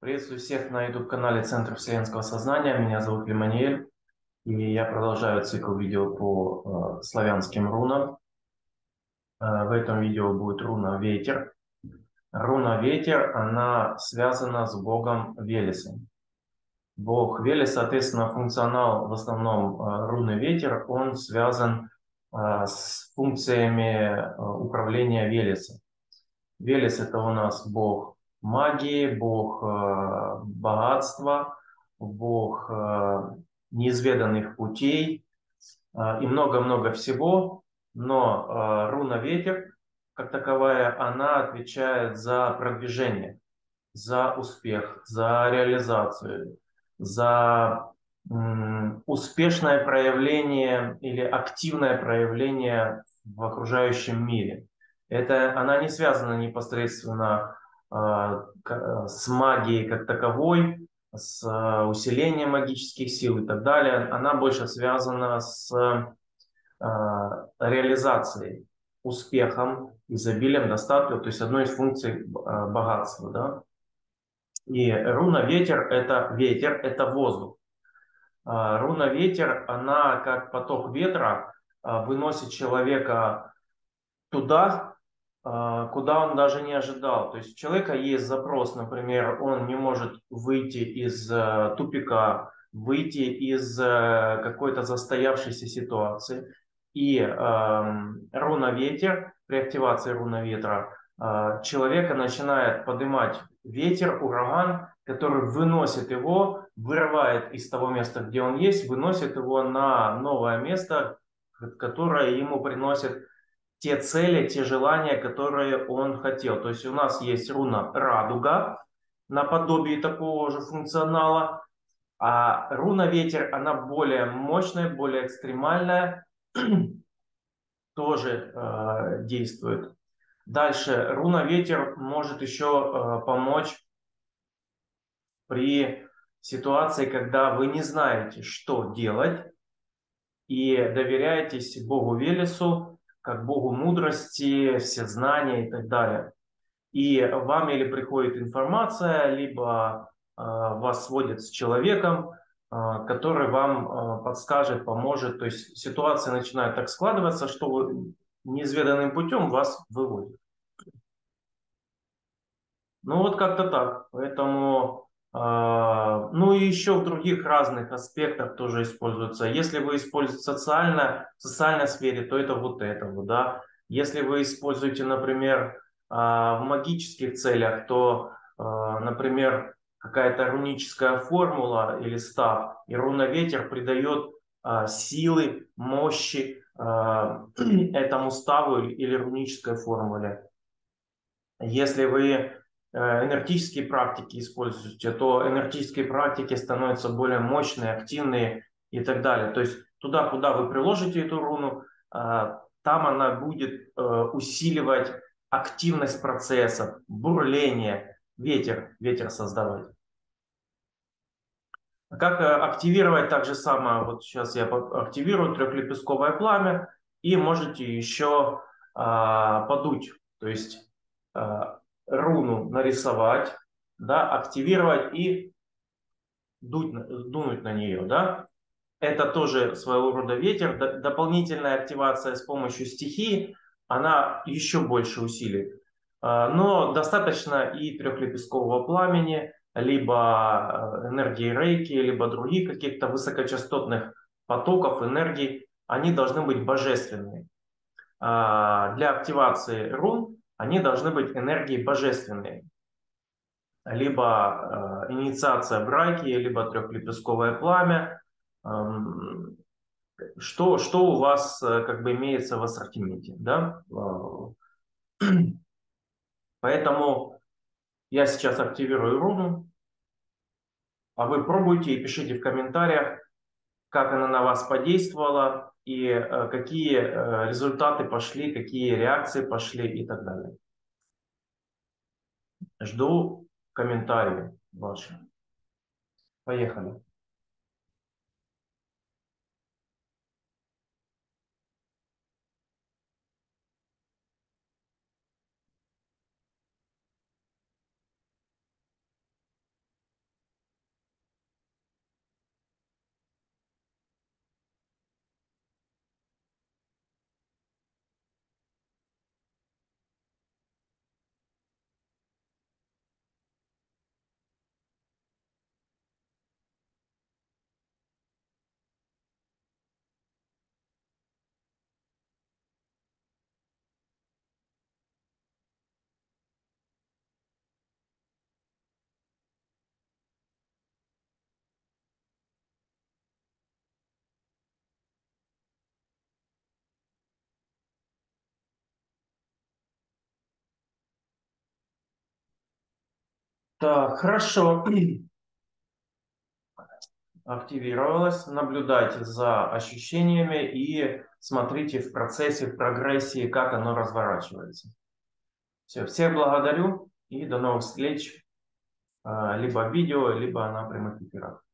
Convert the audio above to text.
Приветствую всех на YouTube-канале Центра Вселенского Сознания. Меня зовут Лиманиэль, и я продолжаю цикл видео по славянским рунам. В этом видео будет руна Ветер. Руна Ветер, она связана с богом Велесом. Бог Велес, соответственно, функционал в основном руны Ветер, он связан с функциями управления Велеса. Велес — это у нас бог магии, бог богатства, бог неизведанных путей и много-много всего. Но руна Ветер, как таковая, она отвечает за продвижение, за успех, за реализацию, за успешное проявление или активное проявление в окружающем мире. Она не связана непосредственно с магией как таковой, с усилением магических сил и так далее. Она больше связана с реализацией, успехом, изобилием, достатком, то есть одной из функций богатства. Да? И руна ветер, это воздух. Руна ветер, она как поток ветра выносит человека туда, куда он даже не ожидал. То есть у человека есть запрос, например, он не может выйти из тупика, выйти из какой-то застоявшейся ситуации. И руна ветер, при активации руна ветра, человека начинает поднимать ветер, ураган, который выносит его, вырывает из того места, где он есть, выносит его на новое место, которое ему приносит те цели, те желания, которые он хотел. То есть у нас есть руна радуга, наподобие такого же функционала, а руна ветер, она более мощная, более экстремальная, тоже действует. Дальше, руна ветер может еще помочь при ситуации, когда вы не знаете, что делать, и доверяетесь Богу Велесу, как Богу мудрости, всезнания и так далее. И вам или приходит информация, либо вас сводят с человеком, который вам подскажет, поможет. То есть ситуация начинает так складываться, что вы неизведанным путем вас выводит. Ну вот как-то так. Поэтому, ну и еще в других разных аспектах тоже используется. Если вы используете в социальной сфере, то это вот этого, да. Если вы используете, например, в магических целях, то, например, какая-то руническая формула или став, и руна ветер придает силы, мощи этому ставу или рунической формуле. Если вы энергетические практики используете, то энергетические практики становятся более мощные, активные и так далее. То есть туда, куда вы приложите эту руну, там она будет усиливать активность процессов, бурление, ветер создавать. Как активировать так же самое, вот сейчас я активирую трехлепестковое пламя, и можете еще подуть, то есть руну нарисовать, да, активировать и дунуть на нее, да. Это тоже своего рода ветер. Дополнительная активация с помощью стихии, она еще больше усилит. Но достаточно и трехлепесткового пламени, либо энергии рейки, либо других каких-то высокочастотных потоков энергий. Они должны быть божественные. Для активации рун они должны быть энергии божественные. Либо инициация брайки, либо трехлепестковое пламя. Что у вас как бы имеется в ассортименте, да? Поэтому я сейчас активирую руну, а вы пробуйте и пишите в комментариях, как она на вас подействовала и какие результаты пошли, какие реакции пошли и так далее. Жду комментарии ваши. Поехали. Так, хорошо. Активировалась. Наблюдайте за ощущениями и смотрите в процессе, в прогрессии, как оно разворачивается. Все, всех благодарю и до новых встреч, либо в видео, либо на прямых эфирах.